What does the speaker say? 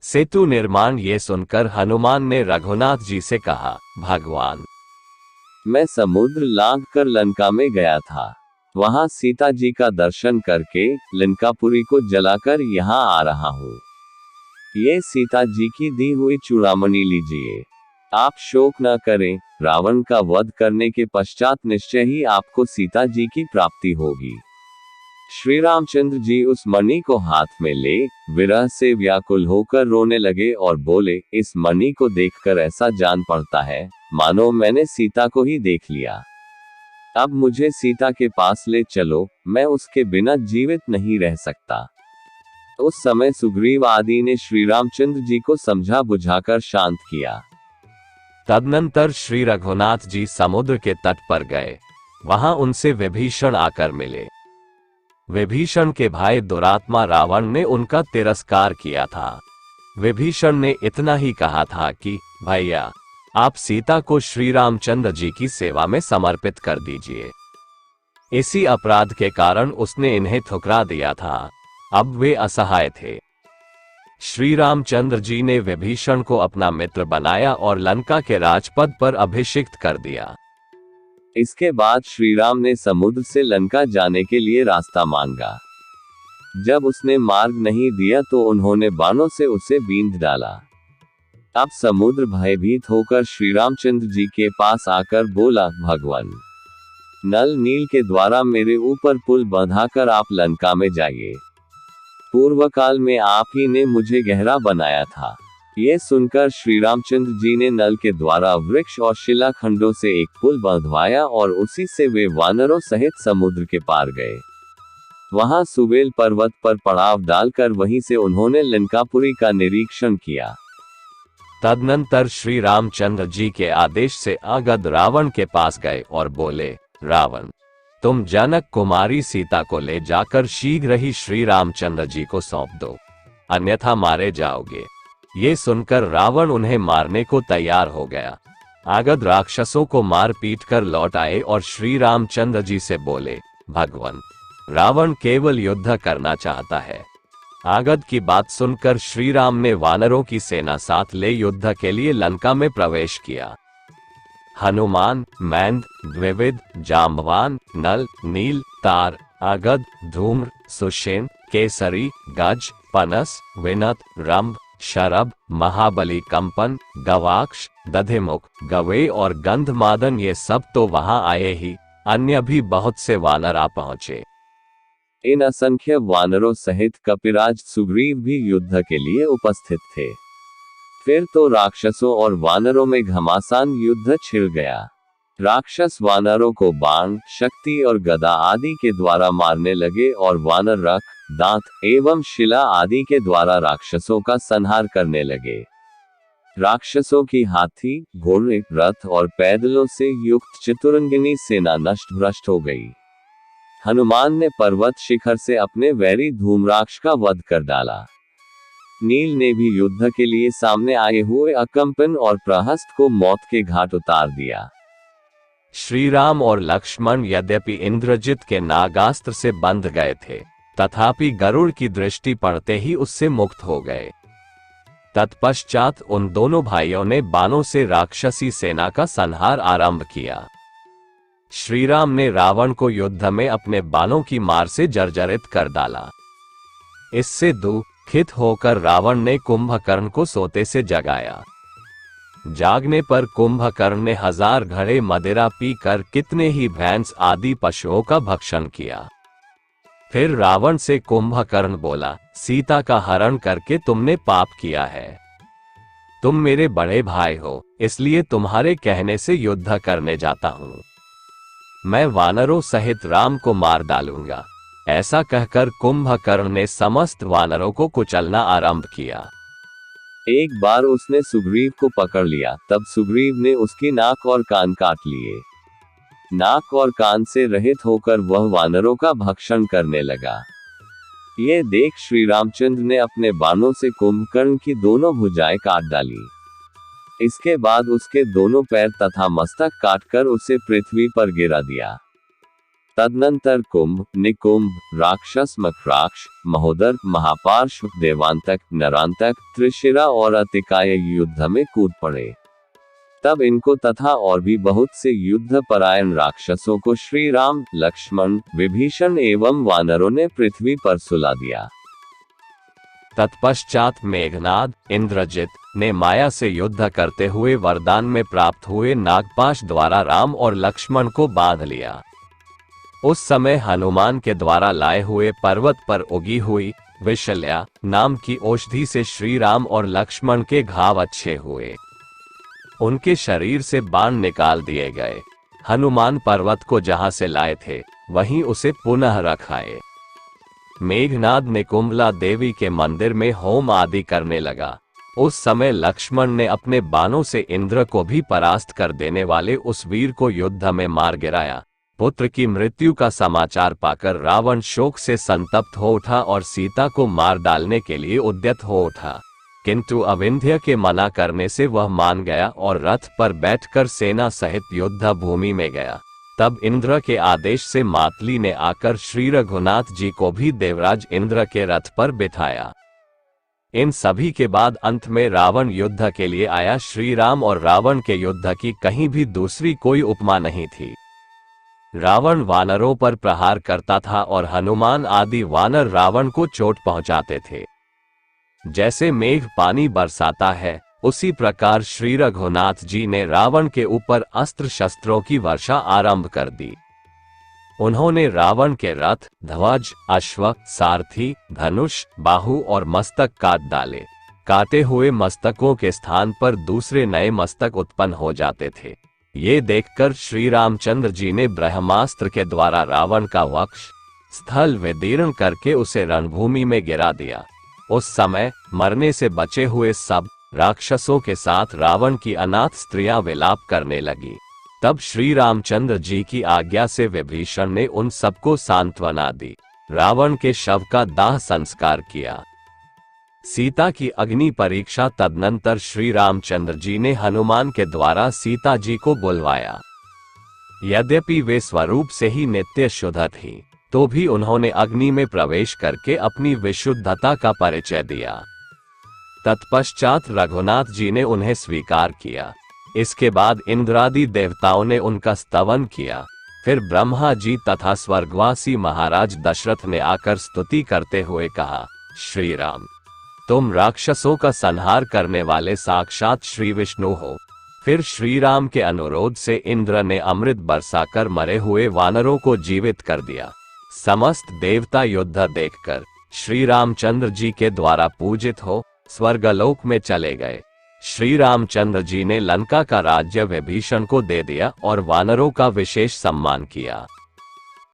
सेतु निर्माण। ये सुनकर हनुमान ने रघुनाथ जी से कहा, भगवान, मैं समुद्र लांघ कर लंका में गया था। वहां सीता जी का दर्शन करके लंकापुरी को जलाकर यहाँ आ रहा हूँ। ये सीता जी की दी हुई चूड़ामणि लीजिए। आप शोक न करें, रावण का वध करने के पश्चात निश्चय ही आपको सीता जी की प्राप्ति होगी। श्री रामचंद्र जी उस मणि को हाथ में ले विरह से व्याकुल होकर रोने लगे और बोले, इस मणि को देखकर ऐसा जान पड़ता है मानो मैंने सीता को ही देख लिया। अब मुझे सीता के पास ले चलो, मैं उसके बिना जीवित नहीं रह सकता। उस समय सुग्रीव आदि ने श्री रामचंद्र जी को समझा बुझाकर शांत किया। तदनंतर श्री रघुनाथ जी समुद्र के तट पर गए। वहां उनसे विभीषण आकर मिले। विभीषण के भाई दुरात्मा रावण ने उनका तिरस्कार किया था। विभीषण ने इतना ही कहा था कि भैया, आप सीता को श्री रामचंद्र जी की सेवा में समर्पित कर दीजिए। इसी अपराध के कारण उसने इन्हें ठुकरा दिया था। अब वे असहाय थे। श्री रामचंद्र जी ने विभीषण को अपना मित्र बनाया और लंका के राजपद पर अभिषिक्त कर दिया। इसके बाद श्री राम ने समुद्र से लंका जाने के लिए रास्ता मांगा। जब उसने मार्ग नहीं दिया तो उन्होंने बाणों से उसे बींध डाला। अब समुद्र भयभीत होकर श्री रामचंद्र जी के पास आकर बोला, भगवान, नल नील के द्वारा मेरे ऊपर पुल बंधाकर आप लंका में जाइए। पूर्व काल में आप ही ने मुझे गहरा बनाया था। ये सुनकर श्री रामचंद्र जी ने नल के द्वारा वृक्ष और शिलाखंडों से एक पुल बंधवाया और उसी से वे वानरों सहित समुद्र के पार गए। वहां सुवेल पर्वत पर पड़ाव डालकर वहीं से उन्होंने लंकापुरी का निरीक्षण किया। तदनंतर श्री रामचंद्र जी के आदेश से अगध रावण के पास गए और बोले, रावण, तुम जनक कुमारी सीता को ले जाकर शीघ्र ही श्री रामचंद्र जी को सौंप दो, अन्यथा मारे जाओगे। ये सुनकर रावण उन्हें मारने को तैयार हो गया। आगध राक्षसों को मार पीट कर लौट आए और श्री रामचंद्र जी से बोले, भगवान, रावण केवल युद्ध करना चाहता है। आगध की बात सुनकर श्री राम ने वानरों की सेना साथ ले युद्ध के लिए लंका में प्रवेश किया। हनुमान, मैंद, द्विविद, जाम्बवान, नल, नील, तार, आगध, धूम्र, सुषेण, केसरी, गज, पनस, विनत, रंभ, शरभ, महाबली, कंपन, गवाक्ष, दधिमुख, गवे और गंधमादन ये सब तो वहां आए ही, अन्य भी बहुत से वानर आ पहुंचे। इन असंख्य वानरों सहित कपिराज सुग्रीव भी युद्ध के लिए उपस्थित थे। फिर तो राक्षसों और वानरों में घमासान युद्ध छिड़ गया। राक्षस वानरों को बाण, शक्ति और गदा आदि के द्वारा मारने लगे और वानर रख, दांत एवं शिला आदि के द्वारा राक्षसों का संहार करने लगे। राक्षसों की हाथी, घोड़े, रथ और पैदलों से युक्त चतुरंगिनी सेना नष्ट भ्रष्ट हो गई। हनुमान ने पर्वत शिखर से अपने वैरी धूम्राक्ष का वध कर डाला। नील ने भी युद्ध के लिए सामने आए हुए अकंपन और प्रहस्त को मौत के घाट उतार दिया। श्री राम और लक्ष्मण यद्यपि इंद्रजित के नागास्त्र से बंध गए थे, तथापि गरुड़ की दृष्टि पड़ते ही उससे मुक्त हो गए। तत्पश्चात उन दोनों भाइयों ने बाणों से राक्षसी सेना का संहार आरंभ किया। श्री राम ने रावण को युद्ध में अपने बाणों की मार से जर्जरित कर डाला। इससे दुखित होकर रावण ने कुंभकर्ण को सोते से जगाया। जागने पर कुंभकर्ण ने 1000 घड़े मदिरा पीकर कितने ही भैंस आदि पशुओं का भक्षण किया। फिर रावण से कुंभकर्ण बोला, सीता का हरण करके तुमने पाप किया है। तुम मेरे बड़े भाई हो, इसलिए तुम्हारे कहने से युद्ध करने जाता हूं। मैं वानरों सहित राम को मार डालूंगा। ऐसा कहकर कुंभकर्ण ने समस्त वानरों को कुचलना आरंभ किया। एक बार उसने सुग्रीव को पकड़ लिया, तब सुग्रीव ने उसकी नाक और कान काट लिए। नाक और कान से रहित होकर वह वानरों का भक्षण करने लगा। ये देख श्री रामचंद्र ने अपने बाणों से कुंभकर्ण की दोनों भुजाएं काट डाली। इसके बाद उसके दोनों पैर तथा मस्तक काटकर उसे पृथ्वी पर गिरा दिया। तदनंतर कुंभ, निकुंभ, राक्षस, मकराक्ष, महोदर, महापार्श्व, देवांतक, नरांतक, त्रिशिरा और अतिकाय युद्ध में कूद पड़े। तब इनको तथा और भी बहुत से युद्ध परायण राक्षसों को श्री राम, लक्ष्मण, विभीषण एवं वानरों ने पृथ्वी पर सुला दिया। तत्पश्चात मेघनाद, इंद्रजित ने माया से युद्ध करते हुए वरदान में प्राप्त हुए नागपाश द्वारा राम और लक्ष्मण को बांध लिया। उस समय हनुमान के द्वारा लाए हुए पर्वत पर उगी हुई विशल्या नाम की औषधि से श्री राम और लक्ष्मण के घाव अच्छे हुए। उनके शरीर से बाण निकाल दिए गए। हनुमान पर्वत को जहां से लाए थे वहीं उसे पुनः रखाए। मेघनाद ने कुंभला देवी के मंदिर में होम आदि करने लगा। उस समय लक्ष्मण ने अपने बाणों से इंद्र को भी परास्त कर देने वाले उस वीर को युद्ध में मार गिराया। पुत्र की मृत्यु का समाचार पाकर रावण शोक से संतप्त हो उठा और सीता को मार डालने के लिए उद्यत हो उठा, किंतु अविंध्य के मना करने से वह मान गया और रथ पर बैठकर सेना सहित युद्ध भूमि में गया। तब इंद्र के आदेश से मातली ने आकर श्री रघुनाथ जी को भी देवराज इंद्र के रथ पर बिठाया। इन सभी के बाद अंत में रावण युद्ध के लिए आया। श्री राम और रावण के युद्ध की कहीं भी दूसरी कोई उपमा नहीं थी। रावण वानरों पर प्रहार करता था और हनुमान आदि वानर रावण को चोट पहुंचाते थे। जैसे मेघ पानी बरसाता है, उसी प्रकार श्री रघुनाथ जी ने रावण के ऊपर अस्त्र शस्त्रों की वर्षा आरंभ कर दी। उन्होंने रावण के रथ, ध्वज, अश्व, सारथी, धनुष, बाहु और मस्तक काट डाले। काटे हुए मस्तकों के स्थान पर दूसरे नए मस्तक उत्पन्न हो जाते थे। ये देखकर श्री रामचंद्र जी ने ब्रह्मास्त्र के द्वारा रावण का वक्ष स्थल विदीर्ण करके उसे रणभूमि में गिरा दिया। उस समय मरने से बचे हुए सब राक्षसों के साथ रावण की अनाथ स्त्रियां विलाप करने लगी। तब श्री रामचंद्र जी की आज्ञा से विभीषण ने उन सबको सांत्वना दी। रावण के शव का दाह संस्कार किया। सीता की अग्नि परीक्षा तदनंतर श्री रामचंद्र जी ने हनुमान के द्वारा सीता जी को बुलवाया। यद्यपि वे स्वरूप से ही नित्य शुद्ध थी, तो भी उन्होंने अग्नि में प्रवेश करके अपनी विशुद्धता का परिचय दिया। तत्पश्चात रघुनाथ जी ने उन्हें स्वीकार किया। इसके बाद इंद्रादि देवताओं ने उनका स्तवन किया। फिर ब्रह्मा जी तथा स्वर्गवासी महाराज दशरथ ने आकर स्तुति करते हुए कहा, श्री राम, तुम राक्षसों का संहार करने वाले साक्षात श्री विष्णु हो। फिर श्री राम के अनुरोध से इंद्र ने अमृत बरसाकर मरे हुए वानरों को जीवित कर दिया। समस्त देवता युद्ध देखकर श्री रामचंद्र जी के द्वारा पूजित हो स्वर्गलोक में चले गए। श्री रामचंद्र जी ने लंका का राज्य विभीषण को दे दिया और वानरों का विशेष सम्मान किया।